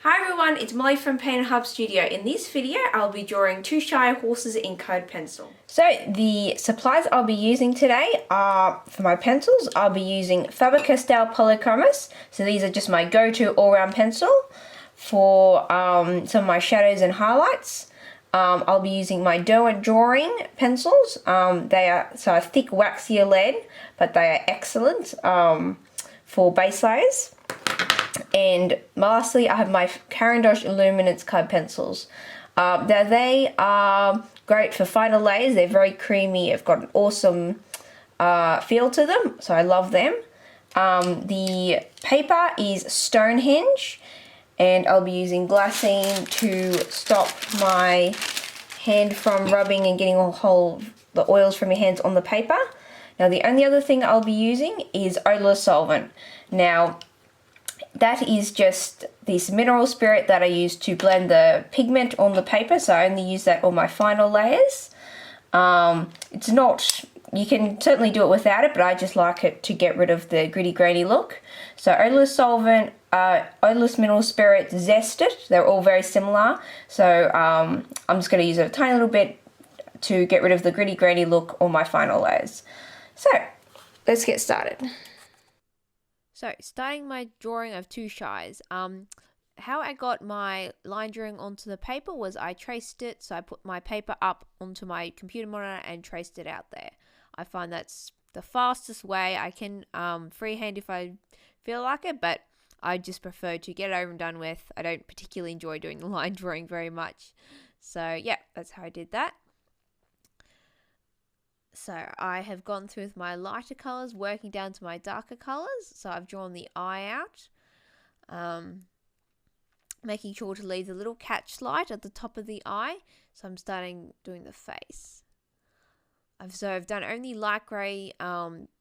Hi everyone, it's Molly from Paint Hub Studio. In this video, I'll be drawing two Shire Horses in colored pencil. So the supplies I'll be using today are, for my pencils, I'll be using Faber-Castell Polychromos. So these are just my go-to all-round pencil for some of my shadows and highlights. I'll be using my Derwent drawing pencils. They are a thick waxier lead, but they are excellent for base layers. And lastly, I have my Caran Luminance colored pencils. Now they are great for finer layers. They're very creamy. They've got an awesome feel to them, so I love them. The paper is Stonehenge, and I'll be using glassine to stop my hand from rubbing and getting the oils from your hands on the paper. Now the only other thing I'll be using is odorless solvent. Now that is just this mineral spirit that I use to blend the pigment on the paper, so I only use that on my final layers. It's not, you can certainly do it without it, but I just like it to get rid of the gritty grainy look. So odorless solvant, odorless mineral spirit, zested, they're all very similar. So I'm just going to use it a tiny little bit to get rid of the gritty grainy look on my final layers. So let's get started. So, starting my drawing of two Shires, how I got my line drawing onto the paper was I traced it, so I put my paper up onto my computer monitor and traced it out there. I find that's the fastest way. I can freehand if I feel like it, but I just prefer to get it over and done with. I don't particularly enjoy doing the line drawing very much. So, yeah, that's how I did that. So I have gone through with my lighter colours, working down to my darker colours. So I've drawn the eye out, making sure to leave the little catch light at the top of the eye. So I'm starting doing the face. I've done only light grey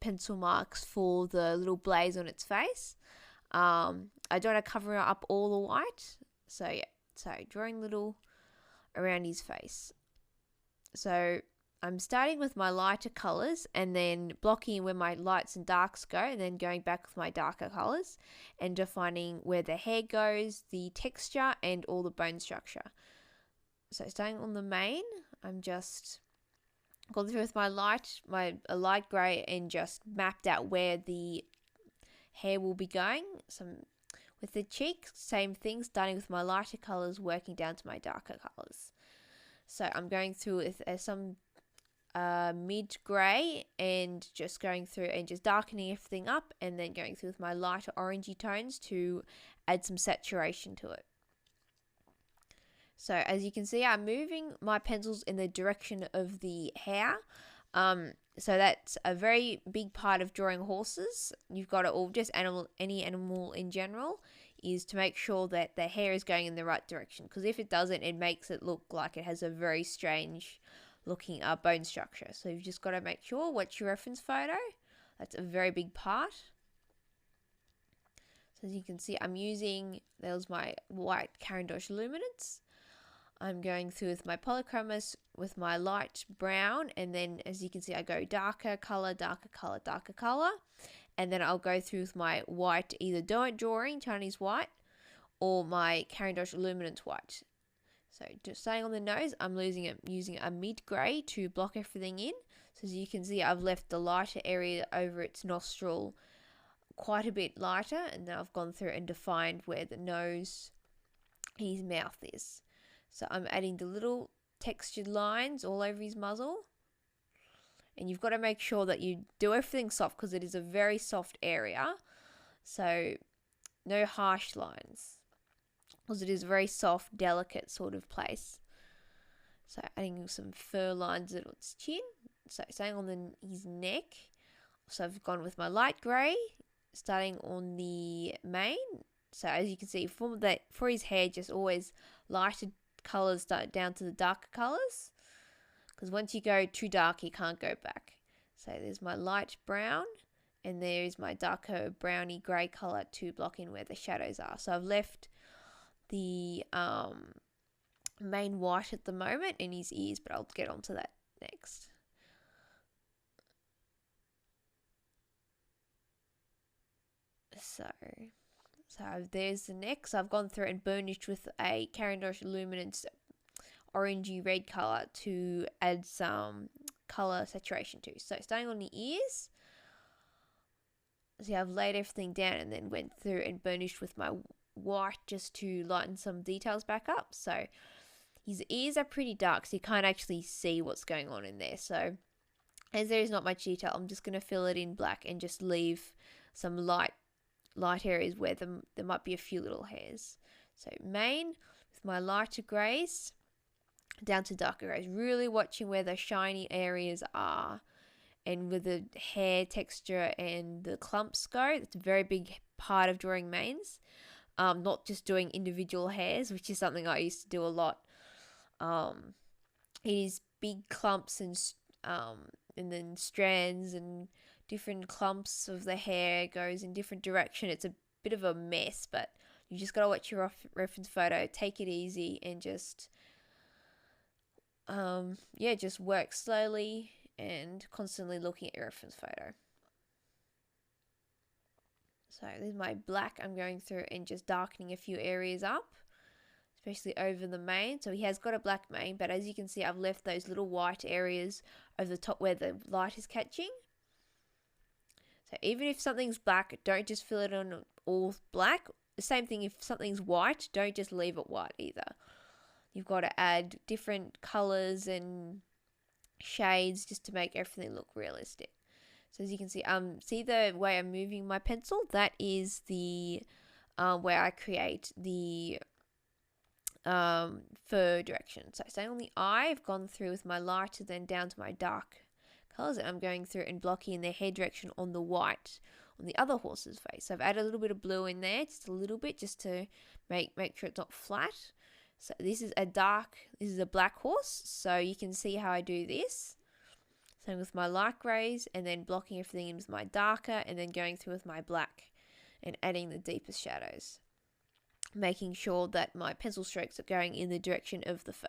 pencil marks for the little blaze on its face. I don't want to cover up all the white. So yeah, so drawing little around his face. So I'm starting with my lighter colours and then blocking where my lights and darks go, and then going back with my darker colours and defining where the hair goes, the texture and all the bone structure. So starting on the mane, I'm just gone through with my light grey and just mapped out where the hair will be going. With the cheek, same thing, starting with my lighter colours, working down to my darker colours. So I'm going through with some mid grey and just going through and just darkening everything up, and then going through with my lighter orangey tones to add some saturation to it. So as you can see, I'm moving my pencils in the direction of the hair. So that's a very big part of drawing horses. You've got it all, just any animal in general, is to make sure that the hair is going in the right direction, because if it doesn't, it makes it look like it has a very strange looking bone structure. So you've just got to make sure what's your reference photo. That's a very big part. So as you can see, I'm using, that was my white Caran Luminance. I'm going through with my Polychromos with my light brown, and then as you can see, I go darker color, darker color, darker color, and then I'll go through with my white, either Derwent drawing Chinese white or my Caran Luminance white. So just staying on the nose, I'm using a mid grey to block everything in. So as you can see, I've left the lighter area over its nostril quite a bit lighter, and then I've gone through and defined where the nose and his mouth is. So I'm adding the little textured lines all over his muzzle. And you've got to make sure that you do everything soft, because it is a very soft area. So no harsh lines, because it is a very soft, delicate sort of place. So adding some fur lines at its chin. So staying on his neck. So I've gone with my light grey, starting on the mane. So as you can see, for his hair, just always lighter colours down to the darker colours, because once you go too dark, you can't go back. So there's my light brown, and there's my darker browny grey colour to block in where the shadows are. So I've left the main white at the moment in his ears, but I'll get onto that next. So So there's the neck. So I've gone through and burnished with a Caran Luminance orangey red colour to add some colour saturation to. So starting on the ears, see I've laid everything down and then went through and burnished with my white just to lighten some details back up. So his ears are pretty dark, so you can't actually see what's going on in there. So as there is not much detail, I'm just going to fill it in black and just leave some light areas where there might be a few little hairs. So mane with my lighter greys down to darker greys, really watching where the shiny areas are and where the hair texture and the clumps go. It's a very big part of drawing manes, not just doing individual hairs, which is something I used to do a lot. It is big clumps and then strands and different clumps of the hair goes in different direction. It's a bit of a mess, but you just gotta watch your reference photo, take it easy, and just just work slowly and constantly looking at your reference photo. So this is my black. I'm going through and just darkening a few areas up, especially over the mane. So he has got a black mane, but as you can see, I've left those little white areas over the top where the light is catching. So even if something's black, don't just fill it on all black. The same thing if something's white, don't just leave it white either. You've got to add different colors and shades just to make everything look realistic. So as you can see the way I'm moving my pencil? That is the where I create the fur direction. So staying on the eye, I've gone through with my lighter, then down to my dark colors, and I'm going through and blocking in their head direction on the white on the other horse's face. So I've added a little bit of blue in there, just a little bit, just to make sure it's not flat. So this is a black horse, so you can see how I do this. Same with my light greys, and then blocking everything in with my darker, and then going through with my black and adding the deepest shadows, making sure that my pencil strokes are going in the direction of the fur.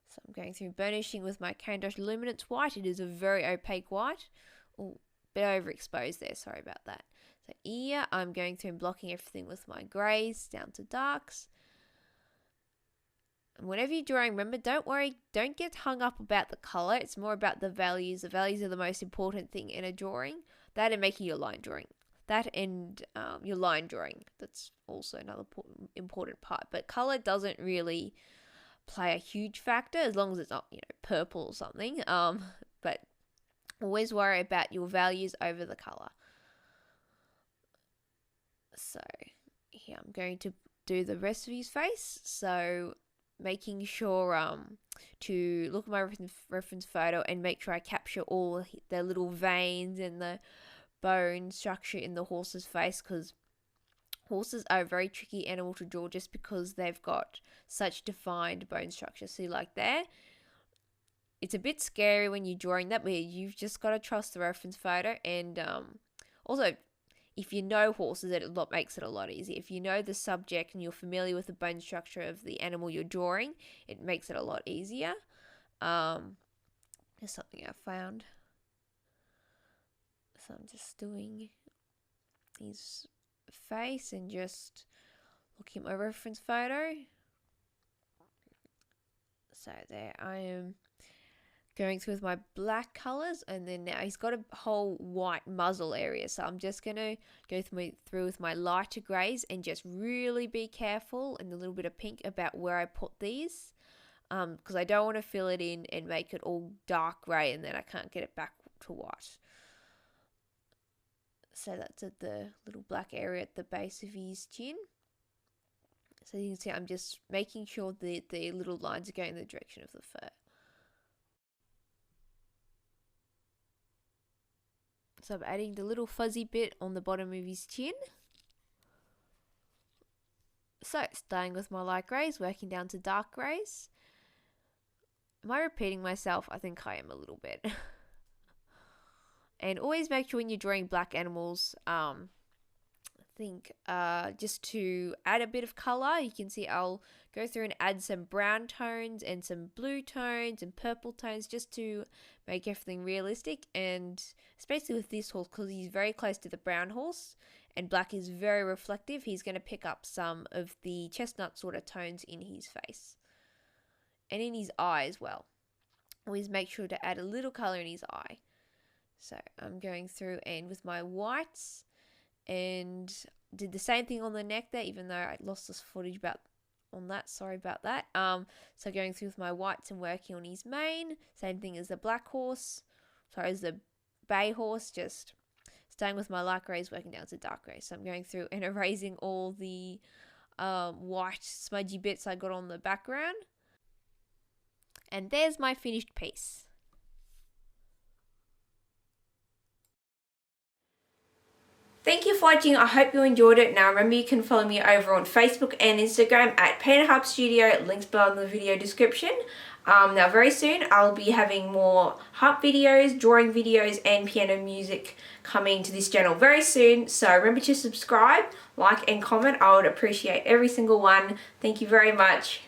So I'm going through burnishing with my Caran Luminance white. It is a very opaque white. Oh, bit overexposed there, sorry about that. So ear, I'm going through and blocking everything with my greys down to darks. And whenever you're drawing, remember, don't worry, don't get hung up about the color. It's more about the values. The values are the most important thing in a drawing. That and making your line drawing. That and your line drawing. That's also another important part. But color doesn't really play a huge factor as long as it's not, purple or something. But always worry about your values over the color. So here I'm going to do the rest of his face. So making sure to look at my reference photo and make sure I capture all the little veins and the bone structure in the horse's face, because horses are a very tricky animal to draw just because they've got such defined bone structure. See, like there, it's a bit scary when you're drawing that, but you've just got to trust the reference photo. And also, if you know horses, it makes it a lot easier. If you know the subject and you're familiar with the bone structure of the animal you're drawing, it makes it a lot easier. There's something I found. So I'm just doing his face and just looking at my reference photo. So there I am going through with my black colors, and then now he's got a whole white muzzle area, so I'm just going to go through with my lighter greys and just really be careful and a little bit of pink about where I put these, because I don't want to fill it in and make it all dark grey and then I can't get it back to white. So that's at the little black area at the base of his chin. So you can see I'm just making sure the little lines are going in the direction of the fur. So I'm adding the little fuzzy bit on the bottom of his chin. So starting with my light greys, working down to dark greys. Am I repeating myself? I think I am a little bit. And always make sure when you're drawing black animals, just to add a bit of color, you can see I'll go through and add some brown tones and some blue tones and purple tones just to make everything realistic. And especially with this horse, because he's very close to the brown horse and black is very reflective, he's going to pick up some of the chestnut sort of tones in his face and in his eye as well. Always make sure to add a little color in his eye. So I'm going through and with my whites, and did the same thing on the neck there, even though I lost this footage on that, sorry about that. So going through with my whites and working on his mane, same thing as the black horse, as the bay horse, just staying with my light greys, working down to dark greys. So I'm going through and erasing all the white smudgy bits I got on the background. And there's my finished piece. Thank you for watching. I hope you enjoyed it. Now remember, you can follow me over on Facebook and Instagram at Paint Hub Studio, links below in the video description. Now very soon I'll be having more harp videos, drawing videos and piano music coming to this channel very soon. So remember to subscribe, like and comment. I would appreciate every single one. Thank you very much.